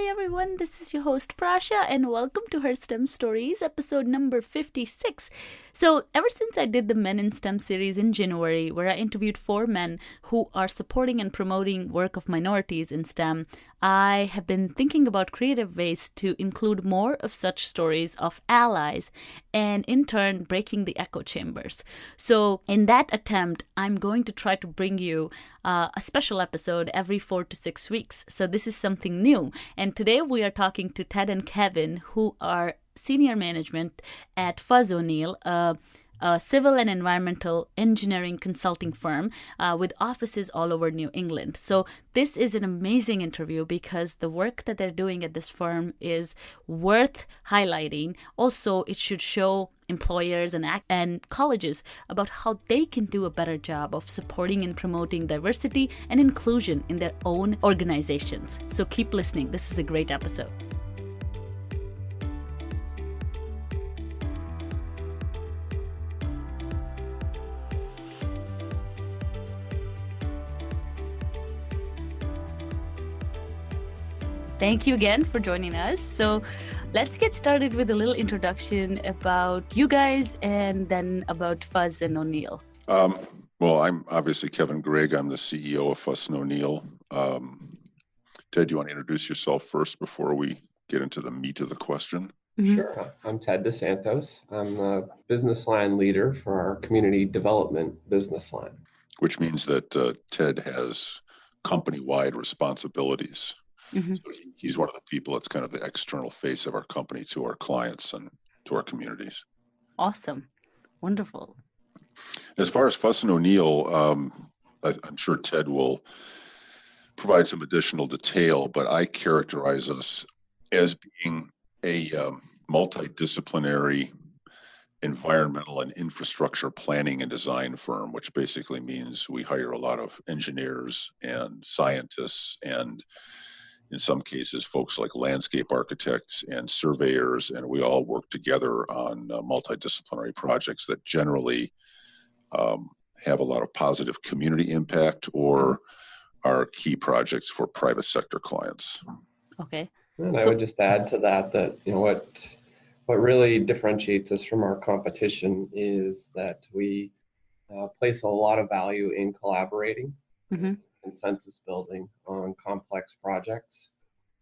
Hi everyone, this is your host Prasha and welcome to her STEM Stories, episode number 56. So ever since I did the Men in STEM series in January, where I interviewed 4 men who are supporting and promoting work of minorities in STEM, I have been thinking about creative ways to include more of such stories of allies and in turn breaking the echo chambers. So in that attempt, I'm going to try to bring you a special episode every 4 to 6 weeks. So this is something new. And today we are talking to Ted and Kevin, who are senior management at Fuzz O'Neill, a civil and environmental engineering consulting firm with offices all over New England. So this is an amazing interview because the work that they're doing at this firm is worth highlighting. Also, it should show employers and colleges about how they can do a better job of supporting and promoting diversity and inclusion in their own organizations. So keep listening. This is a great episode. Thank you again for joining us. So let's get started with a little introduction about you guys and then about Fuzz and O'Neill. Well, I'm obviously Kevin Grigg. I'm the CEO of Fuzz and O'Neill. Ted, do you want to introduce yourself first before we get into the meat of the question? Mm-hmm. Sure. I'm Ted DeSantos. I'm the business line leader for our community development business line. Which means that Ted has company-wide responsibilities. Mm-hmm. So he's one of the people that's kind of the external face of our company to our clients and to our communities. Awesome. Wonderful. As far as Fuzz and O'Neill, I'm sure Ted will provide some additional detail, but I characterize us as being a multidisciplinary environmental and infrastructure planning and design firm, which basically means we hire a lot of engineers and scientists and in some cases, folks like landscape architects and surveyors, and we all work together on multidisciplinary projects that generally have a lot of positive community impact or are key projects for private sector clients. Okay. And I would just add to that what really differentiates us from our competition is that we place a lot of value in collaborating. Mm-hmm. Consensus building on complex projects.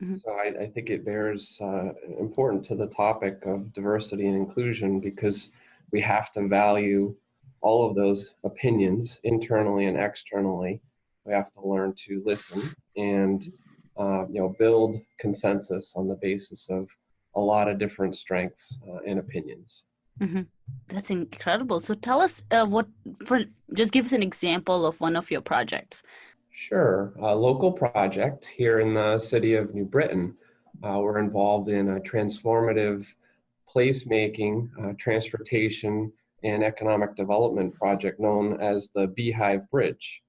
Mm-hmm. So I think it bears important to the topic of diversity and inclusion because we have to value all of those opinions internally and externally. We have to learn to listen and build consensus on the basis of a lot of different strengths and opinions. Mm-hmm. That's incredible. So tell us just give us an example of one of your projects. Sure. A local project here in the city of New Britain. We're involved in a transformative placemaking, transportation, and economic development project known as the Beehive Bridge,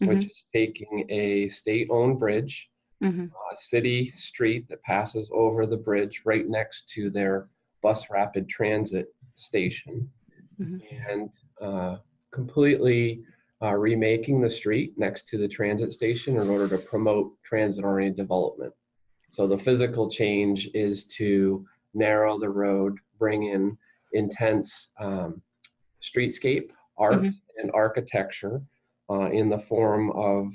mm-hmm. which is taking a state-owned bridge, mm-hmm. a city street that passes over the bridge right next to their bus rapid transit station, mm-hmm. and completely remaking the street next to the transit station in order to promote transit-oriented development. So the physical change is to narrow the road, bring in intense streetscape art, mm-hmm. and architecture in the form of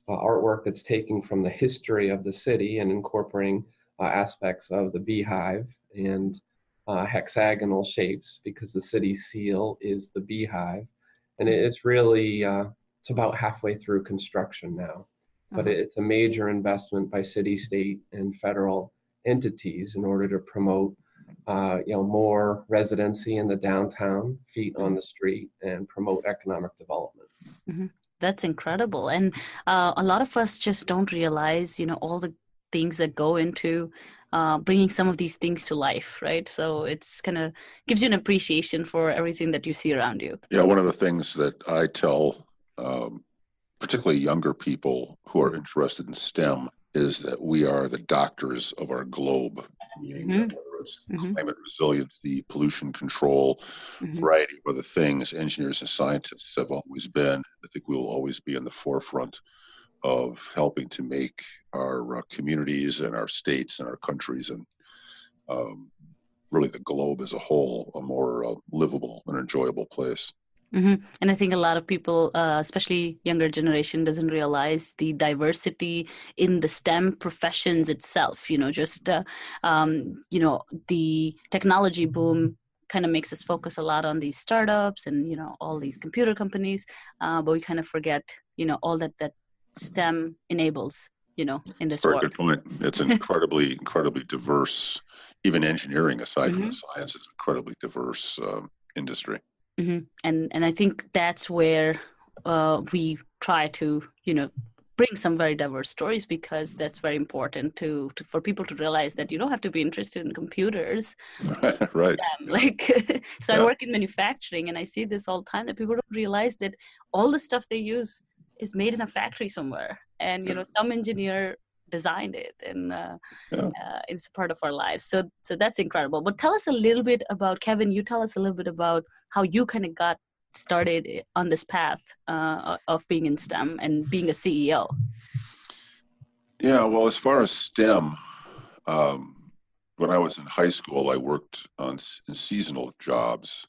artwork that's taken from the history of the city and incorporating aspects of the beehive and hexagonal shapes because the city seal is the beehive. And it's really, it's about halfway through construction now, but it's a major investment by city, state, and federal entities in order to promote, more residency in the downtown, feet on the street, and promote economic development. Mm-hmm. That's incredible. And a lot of us just don't realize, all the things that go into bringing some of these things to life, right? So it's kind of gives you an appreciation for everything that you see around you. Yeah, one of the things that I tell particularly younger people who are interested in STEM is that we are the doctors of our globe, meaning mm-hmm. whether it's mm-hmm. climate resiliency, pollution control, mm-hmm. variety of other things, engineers and scientists have always been. I think we will always be in the forefront of helping to make our communities and our states and our countries and really the globe as a whole a more livable and enjoyable place. And I think a lot of people, especially younger generation, doesn't realize the diversity in the STEM professions itself. The technology boom kind of makes us focus a lot on these startups and, all these computer companies, but we kind of forget, all that STEM enables, in this world. Very good point. It's an incredibly diverse, even engineering aside from the science, is an incredibly diverse industry. And I think that's where we try to, bring some very diverse stories, because that's very important for people to realize that you don't have to be interested in computers. Right. I work in manufacturing, and I see this all the time, that people don't realize that all the stuff they use is made in a factory somewhere, and some engineer designed it, and it's a part of our lives. So that's incredible. But tell us a little bit about, Kevin, you tell us a little bit about how you kind of got started on this path of being in STEM and being a CEO. Yeah, well, as far as STEM, when I was in high school, I worked in seasonal jobs.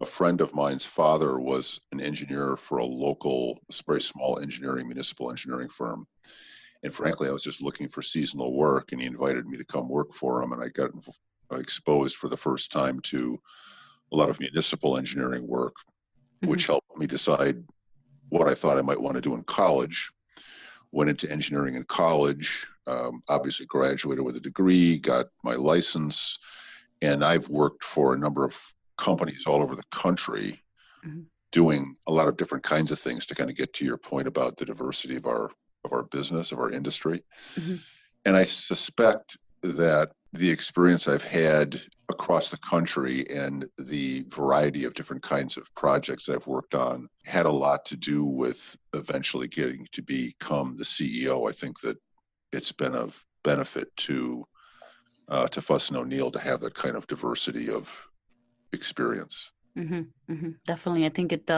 A friend of mine's father was an engineer for a local, very small municipal engineering firm. And frankly, I was just looking for seasonal work, and he invited me to come work for him. And I got exposed for the first time to a lot of municipal engineering work, which helped me decide what I thought I might want to do in college. Went into engineering in college, obviously graduated with a degree, got my license, and I've worked for a number of companies all over the country doing a lot of different kinds of things to kind of get to your point about the diversity of our business, of our industry. And I suspect that the experience I've had across the country and the variety of different kinds of projects I've worked on had a lot to do with eventually getting to become the CEO. I think that it's been of benefit to Fuss & O'Neill to have that kind of diversity of experience. Definitely. I think it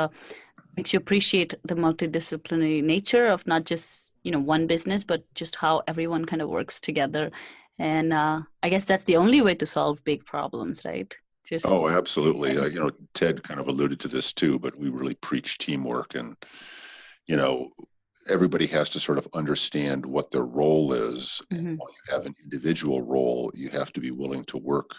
makes you appreciate the multidisciplinary nature of not just one business, but just how everyone kind of works together. And I guess that's the only way to solve big problems, right? Oh, absolutely. Ted kind of alluded to this too, but we really preach teamwork, and everybody has to sort of understand what their role is. And while you have an individual role, you have to be willing to work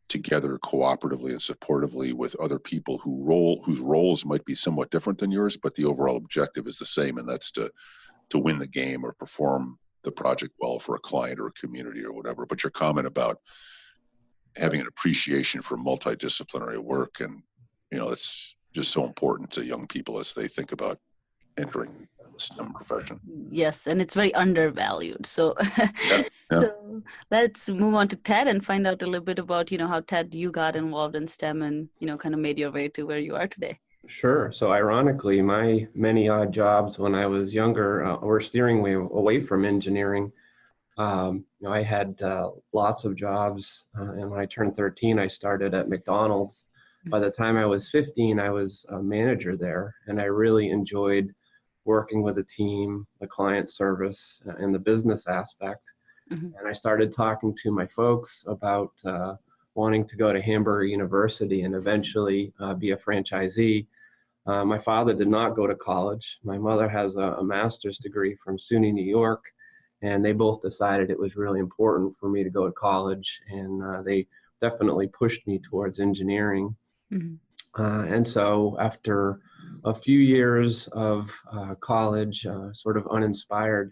together cooperatively and supportively with other people whose roles might be somewhat different than yours, but the overall objective is the same, and that's to win the game or perform the project well for a client or a community or whatever. But your comment about having an appreciation for multidisciplinary work, and it's just so important to young people as they think about entering the STEM profession. Yes, and it's very undervalued. So, so let's move on to Ted and find out a little bit about how Ted, you got involved in STEM and kind of made your way to where you are today. Sure. So ironically, my many odd jobs when I was younger were steering me away from engineering. I had lots of jobs, and when I turned 13, I started at McDonald's. By the time I was 15, I was a manager there, and I really enjoyed working with a team, the client service, and the business aspect. And I started talking to my folks about wanting to go to Hamburger University and eventually be a franchisee. My father did not go to college. My mother has a master's degree from SUNY New York, and they both decided it was really important for me to go to college, and they definitely pushed me towards engineering. And so after a few years of college, sort of uninspired,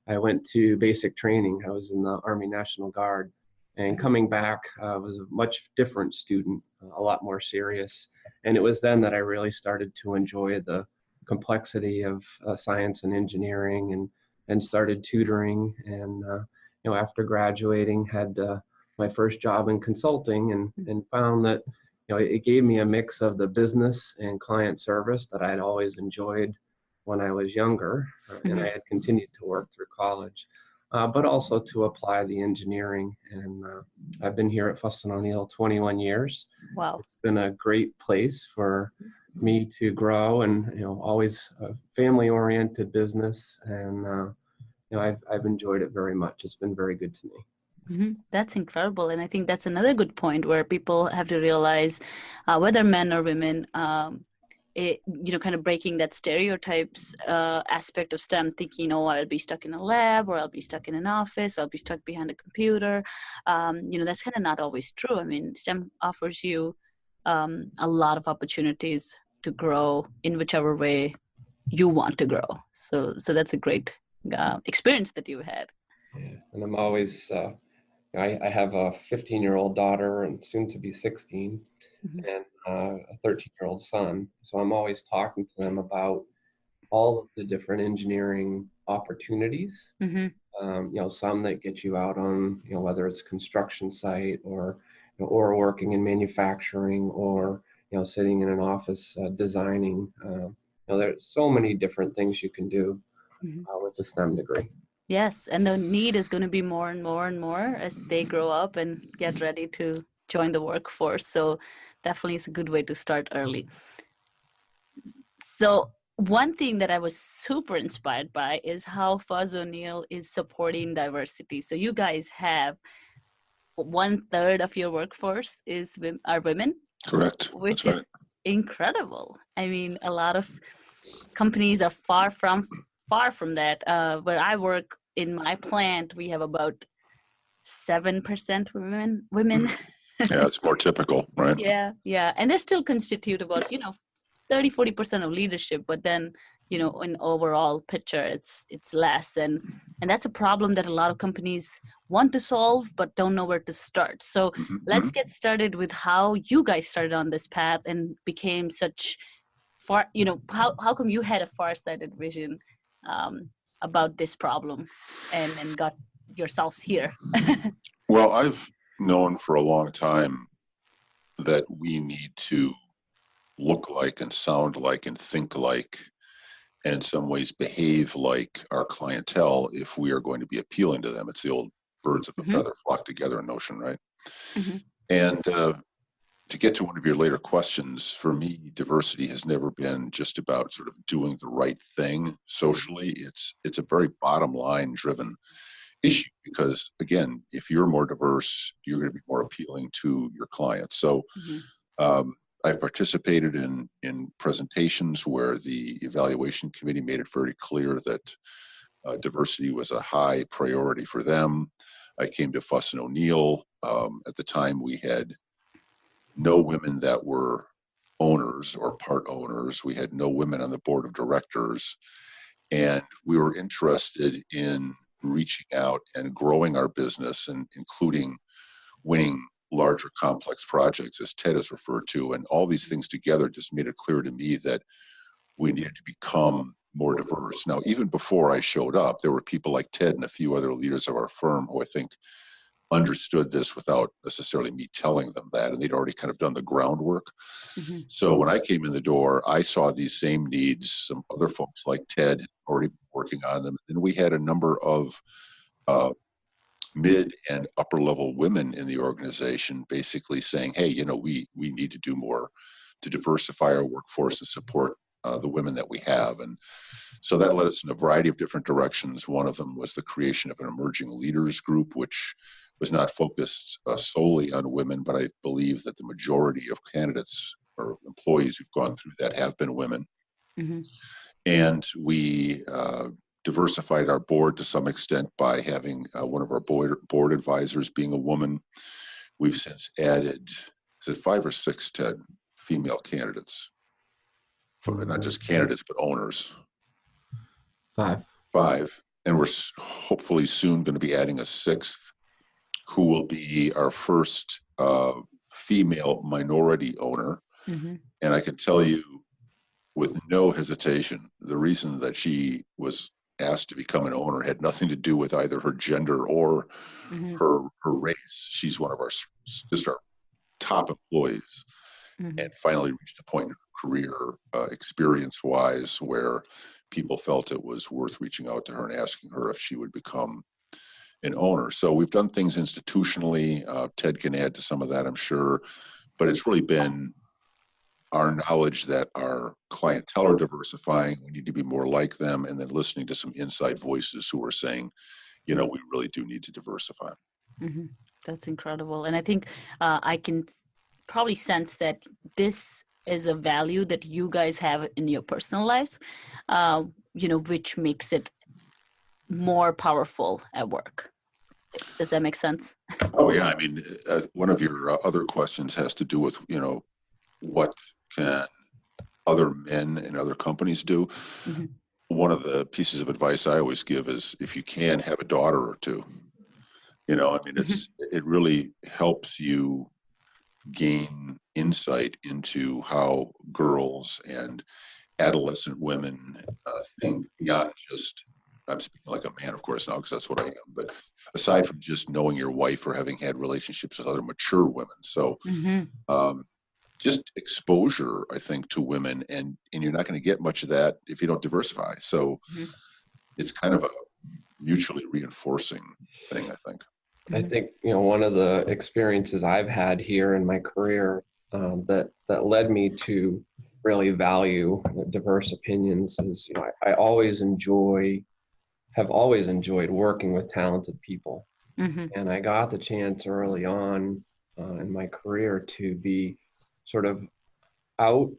I went to basic training. I was in the Army National Guard, and coming back, I was a much different student, a lot more serious. And it was then that I really started to enjoy the complexity of science and engineering, and started tutoring. And after graduating, had my first job in consulting, and found that it gave me a mix of the business and client service that I'd always enjoyed when I was younger, and I had continued to work through college, but also to apply the engineering. And I've been here at Fuss & O'Neill 21 years. Wow. It's been a great place for me to grow, and always a family-oriented business, and I've enjoyed it very much. It's been very good to me. That's incredible. And I think that's another good point where people have to realize whether men or women, kind of breaking that stereotypes aspect of STEM, thinking, I'll be stuck in a lab, or I'll be stuck in an office, I'll be stuck behind a computer. That's kind of not always true. I mean, STEM offers you a lot of opportunities to grow in whichever way you want to grow. So that's a great experience that you had. Yeah, and I'm always, I have a 15-year-old daughter and soon to be 16, and a 13-year-old son. So I'm always talking to them about all of the different engineering opportunities. Some that get you out on, whether it's construction site or working in manufacturing, or sitting in an office designing. There's so many different things you can do with a STEM degree. Yes, and the need is going to be more and more and more as they grow up and get ready to join the workforce. So definitely it's a good way to start early. So one thing that I was super inspired by is how Fuzz O'Neill is supporting diversity. So you guys have 1/3 of your workforce are women. Correct. Which That's is incredible. I mean, a lot of companies are far from that. Where I work in my plant, we have about 7% women. Yeah, it's more typical, right? Yeah. And they still constitute about, 30-40% of leadership, but then, in overall picture, it's less. And that's a problem that a lot of companies want to solve, but don't know where to start. So let's get started with how you guys started on this path and became such far, how come you had a far-sighted vision about this problem and got yourselves here? Well, I've known for a long time that we need to look like and sound like and think like, and in some ways behave like our clientele if we are going to be appealing to them. It's the old birds of a feather flock together notion, right? And to get to one of your later questions, for me, diversity has never been just about sort of doing the right thing socially. It's a very bottom line driven issue, because again, if you're more diverse, you're going to be more appealing to your clients. So I've participated in presentations where the evaluation committee made it very clear that diversity was a high priority for them. I came to Fuss & O'Neill. At the time, we had no women that were owners or part owners. We had no women on the board of directors. And we were interested in reaching out and growing our business, and including winning larger complex projects, as Ted has referred to. And all these things together just made it clear to me that we needed to become more diverse. Now, even before I showed up, there were people like Ted and a few other leaders of our firm who I think understood this without necessarily me telling them that, and they'd already kind of done the groundwork. So when I came in the door, I saw these same needs. Some other folks like Ted had already been working on them, and we had a number of mid and upper level women in the organization basically saying, hey, we need to do more to diversify our workforce and support the women that we have. And so that led us in a variety of different directions. One of them was the creation of an emerging leaders group, which was not focused solely on women, but I believe that the majority of candidates or employees who've gone through that have been women. And we diversified our board to some extent by having one of our board advisors being a woman. We've since added, is it 5 or 6, Ted, female candidates? Not just candidates, but owners. 5. And we're hopefully soon going to be adding a 6th, who will be our first female minority owner. And I can tell you with no hesitation, the reason that she was asked to become an owner had nothing to do with either her gender or her race. She's one of our top employees, and finally reached a point in her career, experience-wise, where people felt it was worth reaching out to her and asking her if she would become an owner. So we've done things institutionally. Ted can add to some of that, I'm sure, but it's really been our knowledge that our clientele are diversifying, we need to be more like them, and then listening to some inside voices who are saying, we really do need to diversify. Mm-hmm. That's incredible. And I think I can probably sense that this is a value that you guys have in your personal lives, which makes it more powerful at work. Does that make sense? Oh, yeah. I mean, one of your other questions has to do with, what can other men in other companies do? Mm-hmm. One of the pieces of advice I always give is, if you can, have a daughter or two. It really helps you gain insight into how girls and adolescent women think beyond just, I'm speaking like a man, of course, now, because that's what I am, but aside from just knowing your wife or having had relationships with other mature women. So just exposure, I think, to women, and you're not going to get much of that if you don't diversify. So it's kind of a mutually reinforcing thing, I think. I think, one of the experiences I've had here in my career that led me to really value diverse opinions is, I have always enjoyed working with talented people. And I got the chance early on in my career to be sort of out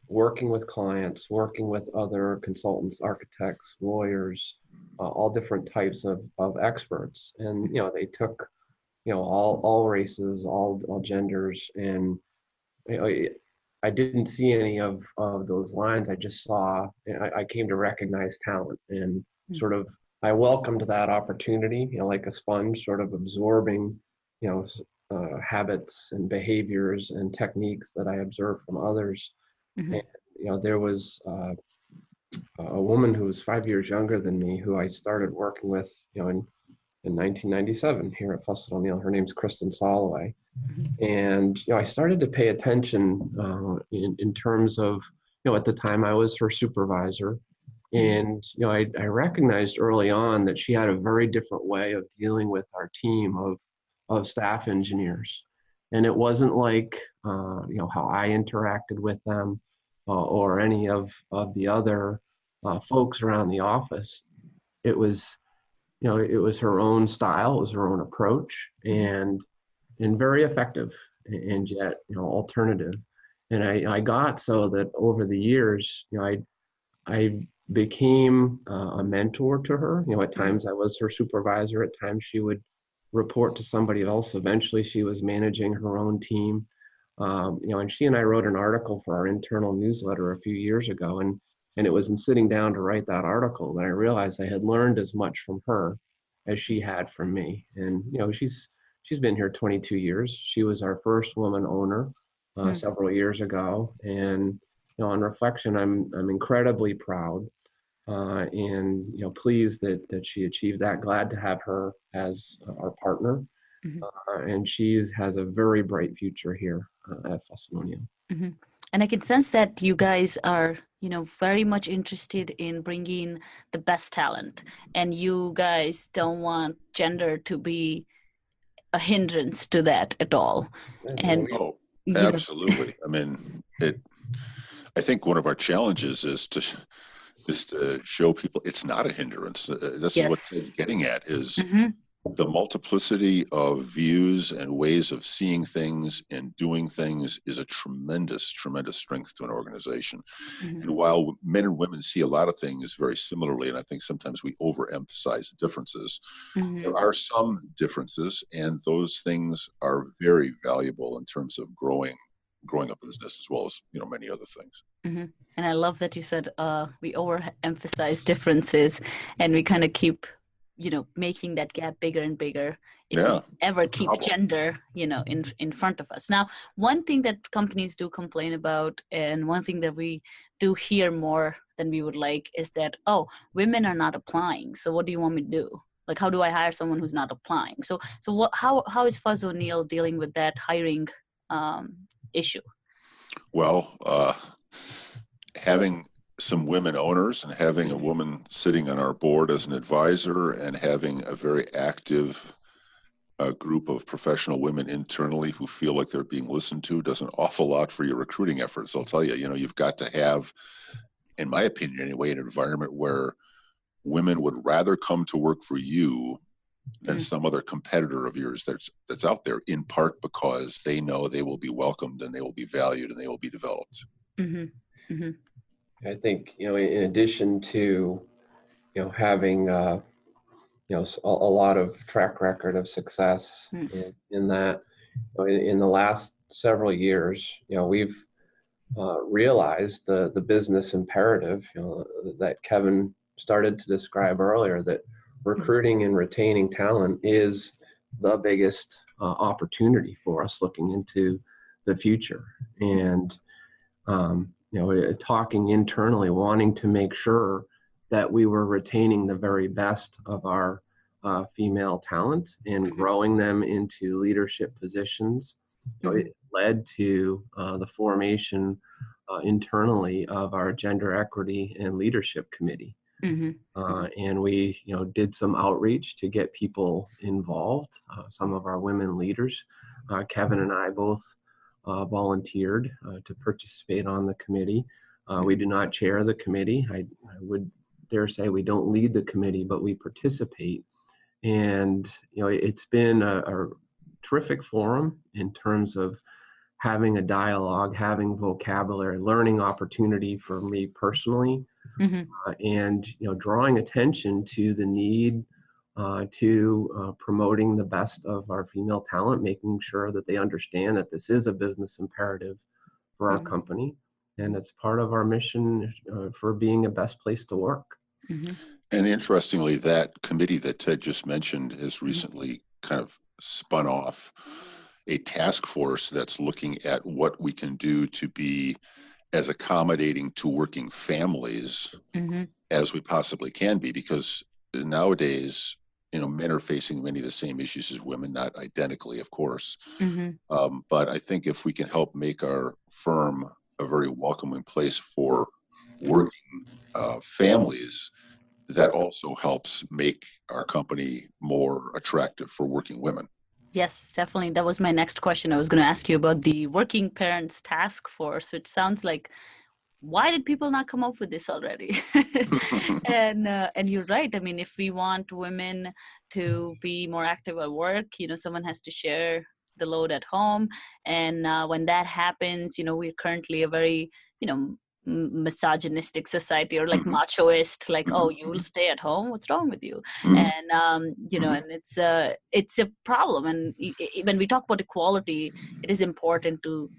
working with clients, working with other consultants, architects, lawyers, all different types of experts. And, they took, all races, all genders. And I didn't see any of those lines. I just saw, I came to recognize talent, and sort of, I welcomed that opportunity, like a sponge, sort of absorbing, habits and behaviors and techniques that I observed from others. And, there was a woman who was 5 years younger than me who I started working with, in 1997 here at Fuss O'Neill. Her name's Kristen Soloway. And, I started to pay attention in terms of, at the time I was her supervisor. And, I recognized early on that she had a very different way of dealing with our team of staff engineers. And it wasn't like, how I interacted with them or any of the other folks around the office. It was, it was her own style, it was her own approach, and very effective, and yet, alternative. And I got so that over the years, I became a mentor to her. At times I was her supervisor, at times she would report to somebody else. Eventually she was managing her own team. And she and I wrote an article for our internal newsletter a few years ago. And it was in sitting down to write that article that I realized I had learned as much from her as she had from me. And, she's been here 22 years. She was our first woman owner several years ago. And, on reflection, I'm incredibly proud and, pleased that she achieved that. Glad to have her as our partner. And she has a very bright future here at Fuss O'Neill. And I can sense that you guys are, very much interested in bringing the best talent, and you guys don't want gender to be a hindrance to that at all. And absolutely. I mean, I think one of our challenges is to show people it's not a hindrance. This is what Ted's getting at, is the multiplicity of views and ways of seeing things and doing things is a tremendous, tremendous strength to an organization. And while men and women see a lot of things very similarly, and I think sometimes we overemphasize the differences, there are some differences, and those things are very valuable in terms of growing a business, as well as, many other things. And I love that you said we overemphasize differences, and we kind of keep making that gap bigger and bigger if we ever keep gender, in front of us. Now, one thing that companies do complain about, and one thing that we do hear more than we would like, is that, women are not applying. So what do you want me to do? Like, how do I hire someone who's not applying? So how is Fuss O'Neill dealing with that hiring issue? Well, having some women owners and having a woman sitting on our board as an advisor and having a very active a group of professional women internally who feel like they're being listened to does an awful lot for your recruiting efforts. I'll tell you, you've got to have, in my opinion anyway, an environment where women would rather come to work for you than some other competitor of yours that's out there, in part because they know they will be welcomed and they will be valued and they will be developed. Mm-hmm. Mm-hmm. I think, in addition to, having, a lot of track record of success in that, in the last several years, we've realized the business imperative, that Kevin started to describe earlier, that recruiting and retaining talent is the biggest opportunity for us looking into the future. And, talking internally, wanting to make sure that we were retaining the very best of our female talent and growing them into leadership positions. It led to the formation internally of our Gender Equity and Leadership Committee. And we, did some outreach to get people involved. Some of our women leaders, Kevin and I both volunteered to participate on the committee. We do not chair the committee. I would dare say we don't lead the committee, but we participate. And, it's been a terrific forum in terms of having a dialogue, having vocabulary, learning opportunity for me personally, and drawing attention to the need to promoting the best of our female talent, making sure that they understand that this is a business imperative for our company, and it's part of our mission for being a best place to work. And interestingly, that committee that Ted just mentioned has recently kind of spun off a task force that's looking at what we can do to be as accommodating to working families as we possibly can be, because nowadays, men are facing many of the same issues as women, not identically, of course. But I think if we can help make our firm a very welcoming place for working families, that also helps make our company more attractive for working women. Yes, definitely. That was my next question. I was going to ask you about the Working Parents Task Force, which sounds like, why did people not come up with this already? And you're right. I mean, if we want women to be more active at work, someone has to share the load at home. And when that happens, we're currently a very, misogynistic society, or like machoist, like, oh, you will stay at home, what's wrong with you? And and it's a problem. And when we talk about equality, it is important to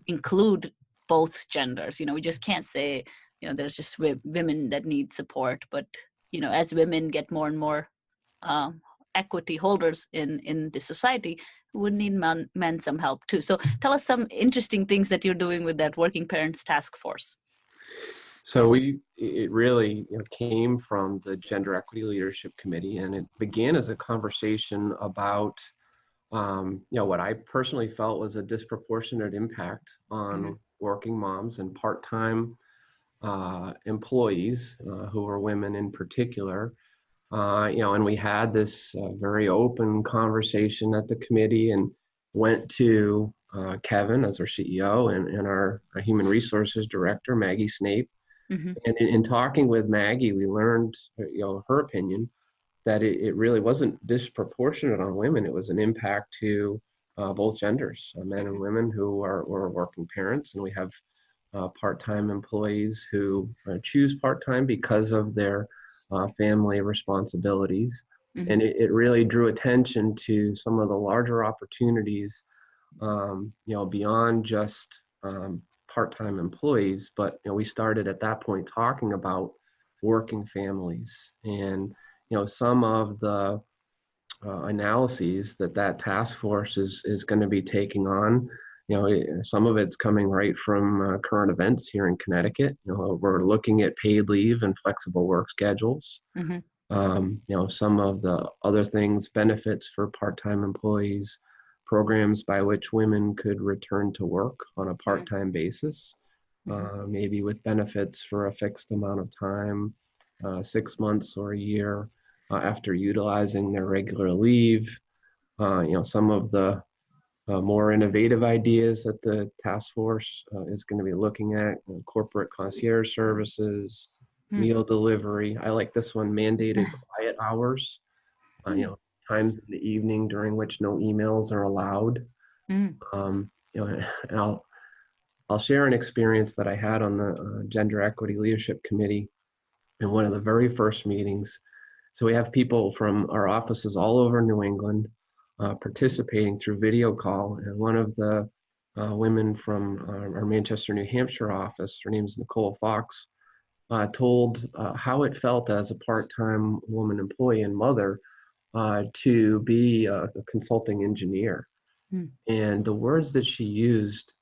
include both genders. We just can't say there's just women that need support, but as women get more and more equity holders in the society, would need men some help too. So tell us some interesting things that you're doing with that Working Parents Task Force. So it really came from the Gender Equity Leadership Committee, and it began as a conversation about what I personally felt was a disproportionate impact on working moms and part-time employees who were women in particular. And we had this very open conversation at the committee, and went to Kevin as our CEO and our Human Resources Director, Maggie Snape. And in talking with Maggie, we learned, her opinion, that it really wasn't disproportionate on women. It was an impact to both genders, men and women who were working parents. And we have part-time employees who choose part-time because of their family responsibilities. And it really drew attention to some of the larger opportunities, beyond just part-time employees. But we started at that point talking about working families, and some of the analyses that task force is going to be taking on. Some of it's coming right from current events here in Connecticut. We're looking at paid leave and flexible work schedules. Some of the other things, benefits for part-time employees, programs by which women could return to work on a part-time basis, maybe with benefits for a fixed amount of time, 6 months or a year after utilizing their regular leave. some of the more innovative ideas that the task force is going to be looking at: corporate concierge services, meal delivery. I like this one: mandated quiet hours. Times in the evening during which no emails are allowed. And I'll share an experience that I had on the Gender Equity Leadership Committee in one of the very first meetings. So we have people from our offices all over New England participating through video call. And one of the women from our Manchester, New Hampshire office, her name is Nicole Fox, told how it felt as a part-time woman employee and mother to be a consulting engineer. And the words that she used,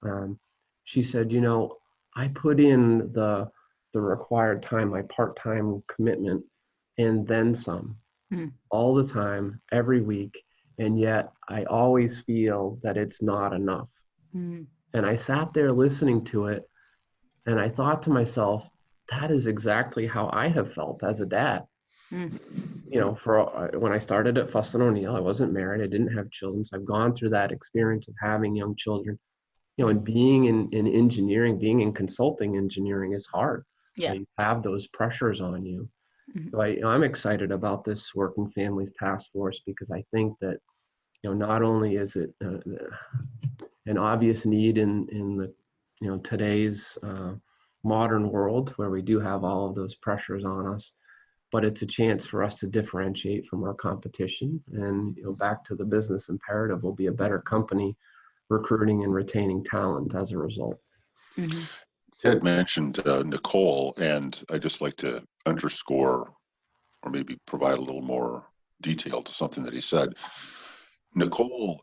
she said, I put in the required time, my part-time commitment, and then some, all the time, every week, and yet I always feel that it's not enough. And I sat there listening to it, and I thought to myself, that is exactly how I have felt as a dad. For when I started at Fuss and O'Neill, I wasn't married, I didn't have children, so I've gone through that experience of having young children. And being in engineering, being in consulting engineering is hard. Yeah. You have those pressures on you. So I'm excited about this Working Families Task Force, because I think that not only is it an obvious need in the today's modern world where we do have all of those pressures on us, but it's a chance for us to differentiate from our competition. And back to the business imperative, we'll be a better company recruiting and retaining talent as a result. Ted mentioned Nicole, and I'd just like to underscore or maybe provide a little more detail to something that he said. Nicole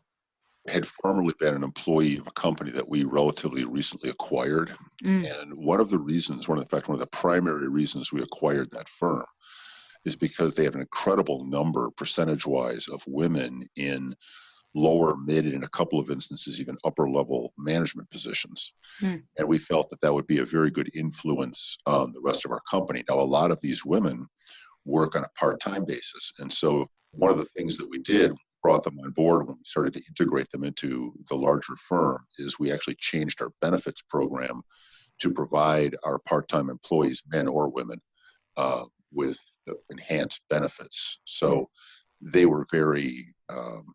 had formerly been an employee of a company that we relatively recently acquired. And one of the primary reasons we acquired that firm is because they have an incredible number, percentage-wise, of women in lower, mid, and in a couple of instances, even upper-level management positions. And we felt that would be a very good influence on the rest of our company. Now, a lot of these women work on a part-time basis. And so one of the things that we did, brought them on board when we started to integrate them into the larger firm, is we actually changed our benefits program to provide our part-time employees, men or women, with enhanced benefits. So they were very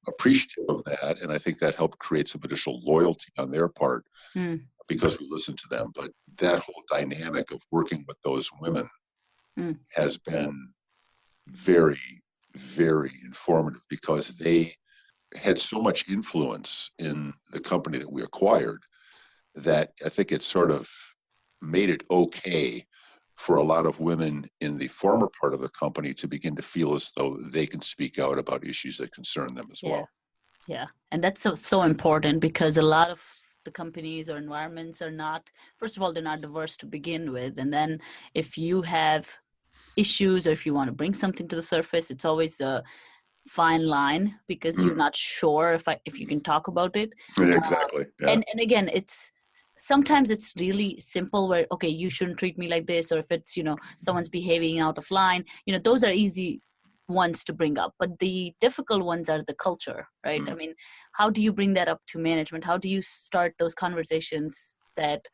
appreciative of that, and I think that helped create some additional loyalty on their part because we listened to them. But that whole dynamic of working with those women has been very, very informative, because they had so much influence in the company that we acquired that I think it sort of made it okay for a lot of women in the former part of the company to begin to feel as though they can speak out about issues that concern them as well. Yeah. And that's so important, because a lot of the companies or environments are not, first of all, they're not diverse to begin with. And then if you have issues or if you want to bring something to the surface, it's always a fine line, because you're not sure if you can talk about it. Exactly. And again, sometimes it's really simple where, okay, you shouldn't treat me like this, or if it's, someone's behaving out of line, those are easy ones to bring up. But the difficult ones are the culture, right? I mean, how do you bring that up to management? How do you start those conversations that,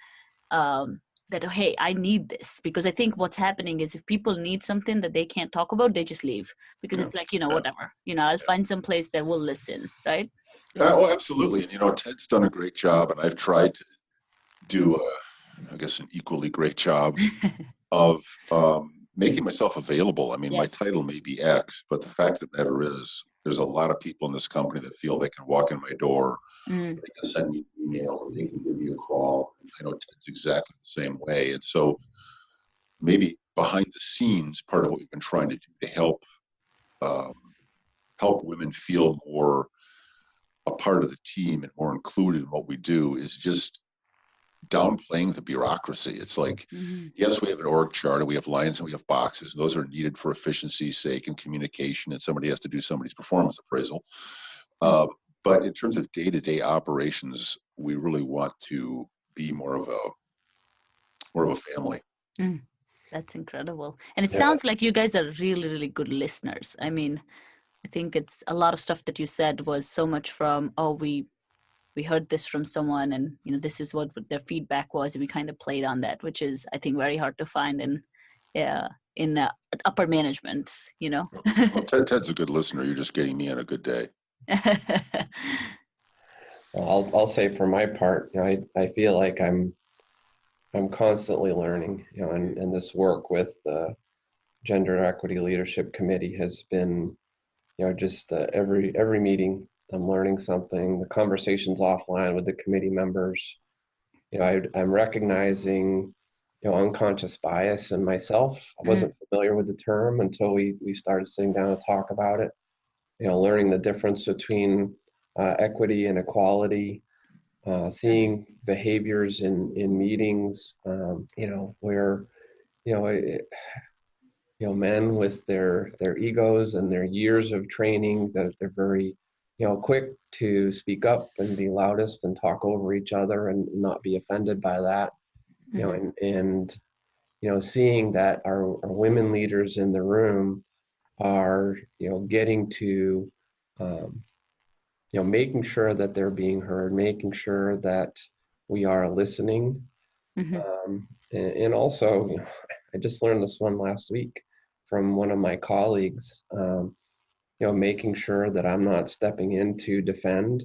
hey, I need this? Because I think what's happening is if people need something that they can't talk about, they just leave, because it's like, whatever, I'll find some place that will listen, right? Oh, absolutely. And, Ted's done a great job, and I've tried to do, I guess, an equally great job of making myself available. I mean, my title may be X, but the fact of the matter is there's a lot of people in this company that feel they can walk in my door, they can send me an email, or they can give me a call. I know Ted's exactly the same way. And so maybe behind the scenes, part of what we've been trying to do to help women feel more a part of the team and more included in what we do is just downplaying the bureaucracy. It's like, yes, we have an org chart, and we have lines, and we have boxes. And those are needed for efficiency's sake and communication, and somebody has to do somebody's performance appraisal. But in terms of day-to-day operations, we really want to be more of a family. That's incredible. And it sounds like you guys are really, really good listeners. I mean, I think it's a lot of stuff that you said was so much from, oh, we heard this from someone, and this is what their feedback was, and we kind of played on that, which is, I think, very hard to find in upper management. Well, Ted's a good listener. You're just getting me on a good day. Well, I'll say for my part, I feel like I'm constantly learning, and this work with the Gender Equity Leadership Committee has been, just every meeting I'm learning something. The conversations offline with the committee members, I'm recognizing, unconscious bias in myself. I wasn't familiar with the term until we started sitting down to talk about it. Learning the difference between equity and equality, seeing behaviors in meetings, where, men with their egos and their years of training, that they're very, quick to speak up and be loudest and talk over each other and not be offended by that. And seeing that our women leaders in the room are, getting to, making sure that they're being heard, making sure that we are listening. And also, I just learned this one last week from one of my colleagues, making sure that I'm not stepping in to defend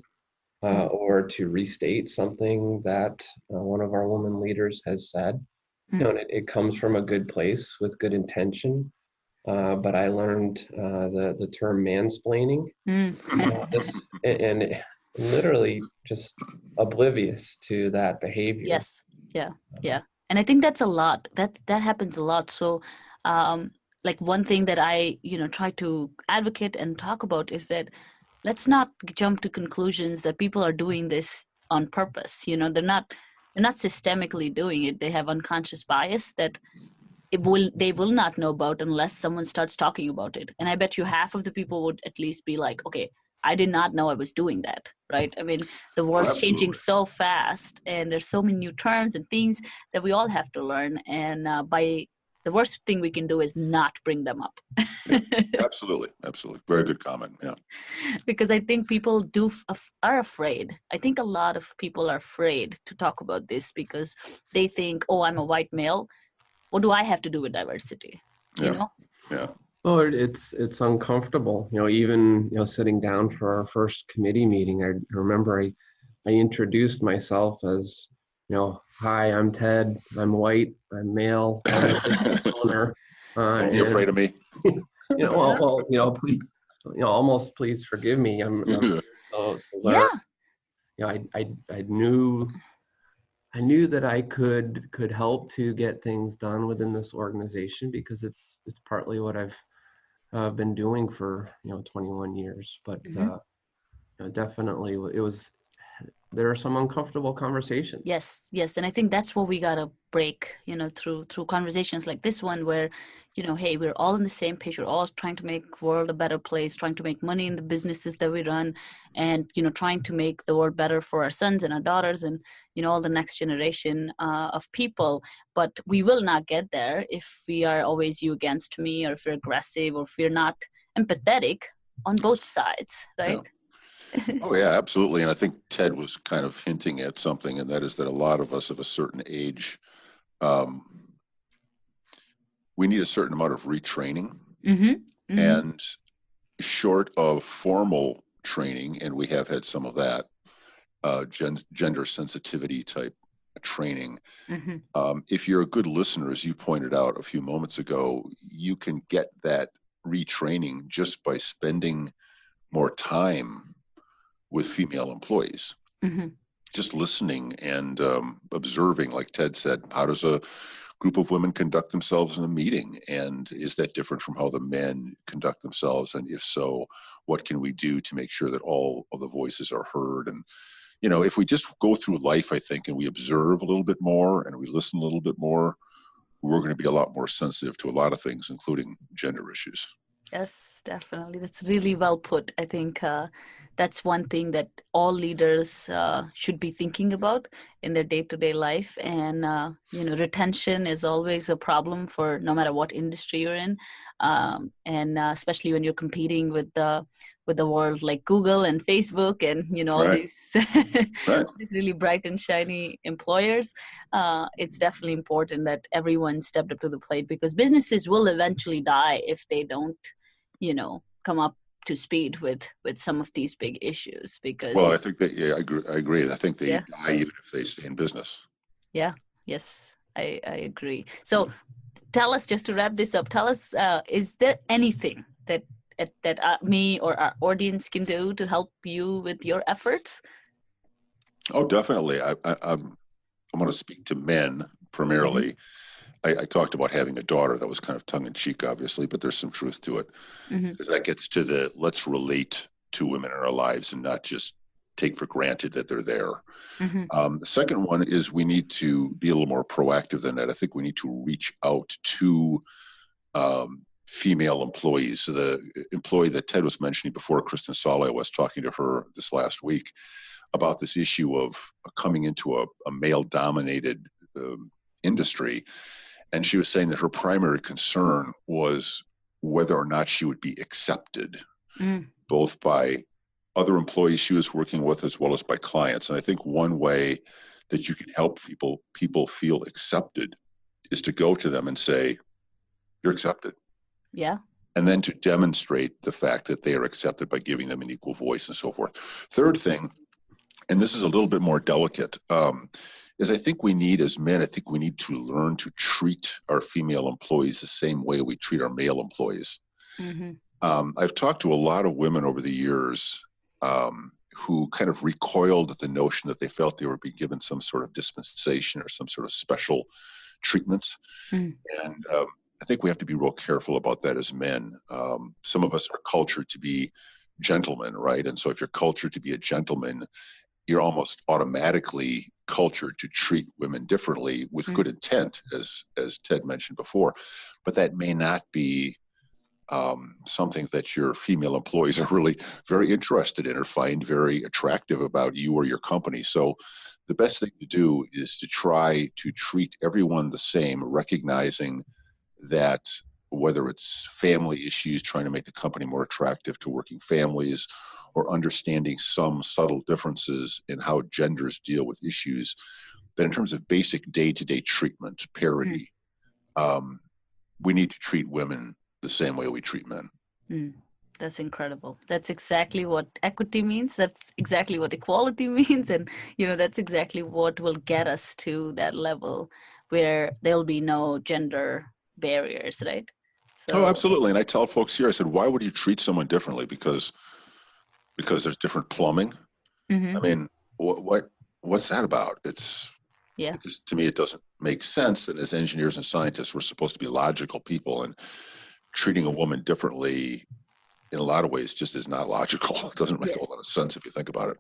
or to restate something that one of our women leaders has said. And it comes from a good place with good intention. But I learned the term mansplaining, and literally just oblivious to that behavior. Yes. Yeah. And I think that's a lot. That happens a lot. So, like one thing that I, try to advocate and talk about is that let's not jump to conclusions that people are doing this on purpose. They're not systemically doing it. They have unconscious bias that they will not know about unless someone starts talking about it. And I bet you half of the people would at least be like, okay, I did not know I was doing that, right? I mean, the world's changing so fast, and there's so many new terms and things that we all have to learn. And the worst thing we can do is not bring them up. Absolutely. Very good comment. Yeah. Because I think people are afraid. I think a lot of people are afraid to talk about this because they think, oh, I'm a white male. What do I have to do with diversity? Yeah. Oh, it's uncomfortable. Even sitting down for our first committee meeting, I remember I introduced myself as, hi, I'm Ted. I'm white. I'm male. I'm a business owner. Are you afraid of me? Please, almost please forgive me. I'm so yeah. I knew that I could help to get things done within this organization because it's partly what I've been doing for 21 years. But definitely there are some uncomfortable conversations. Yes, and I think that's what we gotta break, through conversations like this one, where, hey, we're all on the same page. We're all trying to make the world a better place, trying to make money in the businesses that we run, and trying to make the world better for our sons and our daughters, and all the next generation of people. But we will not get there if we are always you against me, or if we're aggressive, or if we're not empathetic on both sides, right? Yeah. Oh, yeah, absolutely. And I think Ted was kind of hinting at something, and that is that a lot of us of a certain age, we need a certain amount of retraining. And short of formal training, and we have had some of that, gender sensitivity type training. If you're a good listener, as you pointed out a few moments ago, you can get that retraining just by spending more time with female employees, just listening and observing, like Ted said, how does a group of women conduct themselves in a meeting? And is that different from how the men conduct themselves? And if so, what can we do to make sure that all of the voices are heard? And, if we just go through life, I think, and we observe a little bit more and we listen a little bit more, we're going to be a lot more sensitive to a lot of things, including gender issues. Yes, definitely. That's really well put. I think that's one thing that all leaders should be thinking about. in their day-to-day life. And, retention is always a problem for no matter what industry you're in. And especially when you're competing with the world like Google and Facebook and, all Right. these, Right. these really bright and shiny employers. It's definitely important that everyone stepped up to the plate, because businesses will eventually die if they don't, come up to speed with some of these big issues. Because Well, I think that, yeah, I agree. I think they Yeah. die even if they stay in business. Yeah. Yes, I agree. So tell us, just to wrap this up, tell us, is there anything that me or our audience can do to help you with your efforts? Oh, definitely. I'm going to speak to men primarily. I talked about having a daughter. That was kind of tongue in cheek, obviously, but there's some truth to it, because that gets to let's relate to women in our lives and not just take for granted that they're there. The second one is we need to be a little more proactive than that. I think we need to reach out to female employees. So the employee that Ted was mentioning before, Kristen Sale, I was talking to her this last week about this issue of coming into a male-dominated industry. And she was saying that her primary concern was whether or not she would be accepted, both by other employees she was working with as well as by clients. And I think one way that you can help people feel accepted is to go to them and say, you're accepted. Yeah. And then to demonstrate the fact that they are accepted by giving them an equal voice and so forth. Third thing, and this is a little bit more delicate, is I think we need, as men, I think we need to learn to treat our female employees the same way we treat our male employees. I've talked to a lot of women over the years who kind of recoiled at the notion that they felt they were being given some sort of dispensation or some sort of special treatment. And I think we have to be real careful about that as men. Some of us are cultured to be gentlemen, right? And so if you're cultured to be a gentleman, you're almost automatically cultured to treat women differently with good intent, as Ted mentioned before. But that may not be something that your female employees are really very interested in or find very attractive about you or your company. So the best thing to do is to try to treat everyone the same, recognizing that whether it's family issues, trying to make the company more attractive to working families, or understanding some subtle differences in how genders deal with issues, that in terms of basic day-to-day treatment, parity, we need to treat women the same way we treat men. That's incredible. That's exactly what equity means. That's exactly what equality means. And, that's exactly what will get us to that level where there'll be no gender barriers, right? So, absolutely. And I tell folks here, I said, why would you treat someone differently? Because there's different plumbing. I mean, what's that about? To me, it doesn't make sense that as engineers and scientists, we're supposed to be logical people, and treating a woman differently in a lot of ways just is not logical. It doesn't make a lot of sense if you think about it.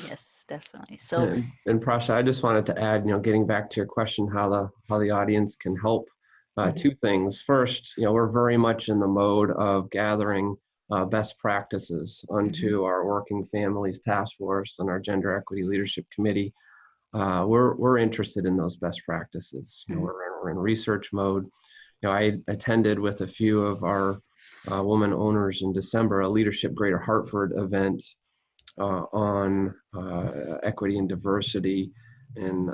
Yes, definitely. So, and Prasha, I just wanted to add, getting back to your question, how the audience can help. Two things. First, we're very much in the mode of gathering best practices onto our Working Families Task Force and our Gender Equity Leadership Committee. We're interested in those best practices. We're in research mode. I attended with a few of our woman owners in December a Leadership Greater Hartford event on equity and diversity. And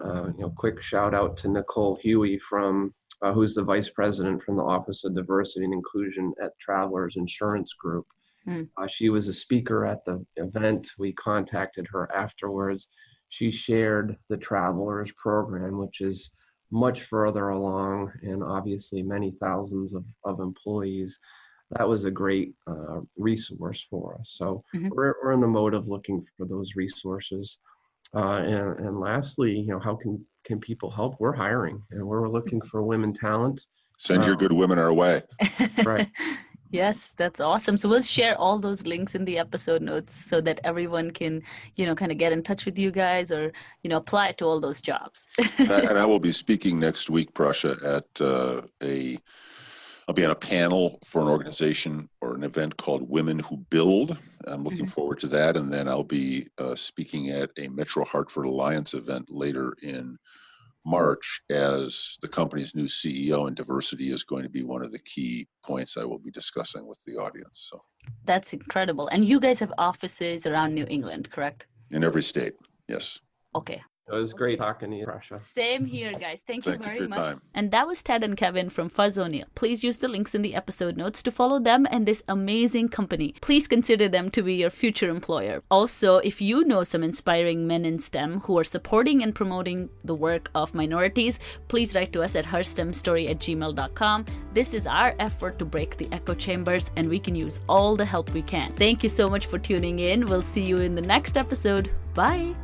quick shout out to Nicole Huey from who's the vice president from the Office of Diversity and Inclusion at Travelers Insurance Group. She was a speaker at the event. We contacted her afterwards. She shared the Travelers program, which is much further along and obviously many thousands of employees. That was a great resource for us. So we're in the mode of looking for those resources. And lastly, how can people help? We're hiring and we're looking for women talent. Send your good women our way. Right. Yes, that's awesome. So we'll share all those links in the episode notes so that everyone can, kind of get in touch with you guys or, apply to all those jobs. And I will be speaking next week, Prasha, at a I'll be on a panel for an organization or an event called Women Who Build. I'm looking forward to that. And then I'll be speaking at a Metro Hartford Alliance event later in March, as the company's new CEO, and diversity is going to be one of the key points I will be discussing with the audience. So that's incredible. And you guys have offices around New England, correct? In every state, yes. Okay. It was great talking to you, Prasha. Same here, guys. Thank you for very your much. time. And that was Ted and Kevin from Fuzz O'Neill. Please use the links in the episode notes to follow them and this amazing company. Please consider them to be your future employer. Also, if you know some inspiring men in STEM who are supporting and promoting the work of minorities, please write to us at herstemstory@gmail.com. This is our effort to break the echo chambers, and we can use all the help we can. Thank you so much for tuning in. We'll see you in the next episode. Bye.